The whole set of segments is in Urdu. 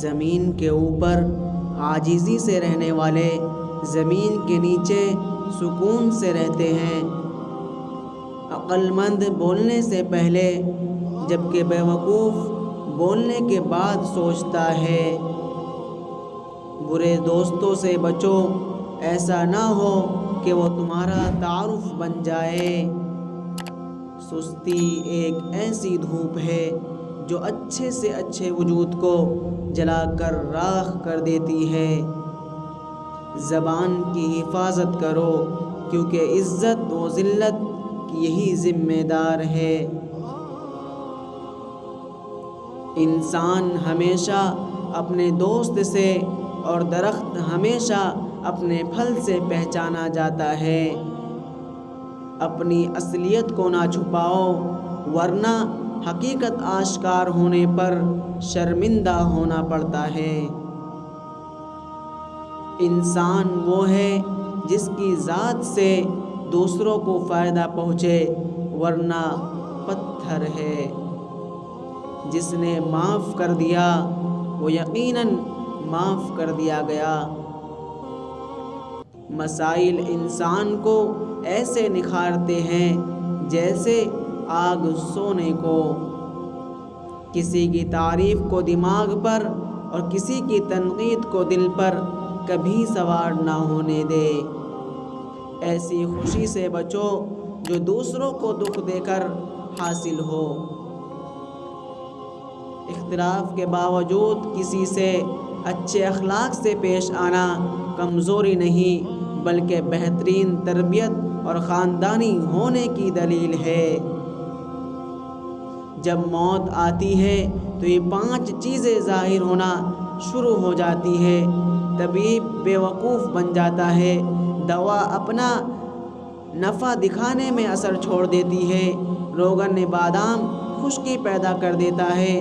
زمین کے اوپر عاجزی سے رہنے والے زمین کے نیچے سکون سے رہتے ہیں۔ عقل مند بولنے سے پہلے جبکہ بیوقوف بولنے کے بعد سوچتا ہے۔ برے دوستوں سے بچو، ایسا نہ ہو کہ وہ تمہارا تعارف بن جائے۔ سستی ایک ایسی دھوپ ہے جو اچھے سے اچھے وجود کو جلا کر راکھ کر دیتی ہے۔ زبان کی حفاظت کرو کیونکہ عزت و ذلت کی یہی ذمہ دار ہے۔ انسان ہمیشہ اپنے دوست سے اور درخت ہمیشہ اپنے پھل سے پہچانا جاتا ہے۔ اپنی اصلیت کو نہ چھپاؤ ورنہ حقیقت آشکار ہونے پر شرمندہ ہونا پڑتا ہے۔ انسان وہ ہے جس کی ذات سے دوسروں کو فائدہ پہنچے، ورنہ پتھر ہے۔ جس نے معاف کر دیا وہ یقیناً معاف کر دیا گیا۔ مسائل انسان کو ایسے نکھارتے ہیں جیسے آگ سونے کو۔ کسی کی تعریف کو دماغ پر اور کسی کی تنقید کو دل پر کبھی سوار نہ ہونے دے۔ ایسی خوشی سے بچو جو دوسروں کو دکھ دے کر حاصل ہو۔ اختلاف کے باوجود کسی سے اچھے اخلاق سے پیش آنا کمزوری نہیں بلکہ بہترین تربیت اور خاندانی ہونے کی دلیل ہے۔ جب موت آتی ہے تو یہ 5 چیزیں ظاہر ہونا شروع ہو جاتی ہے۔ طبیب بیوقوف بن جاتا ہے، دوا اپنا نفع دکھانے میں اثر چھوڑ دیتی ہے، روغن بادام خشکی پیدا کر دیتا ہے،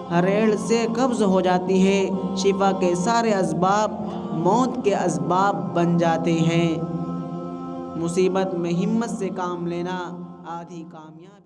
ہریڑ سے قبض ہو جاتی ہے، شفا کے سارے اسباب موت کے اسباب بن جاتے ہیں۔ مصیبت میں ہمت سے کام لینا آدھی کامیابی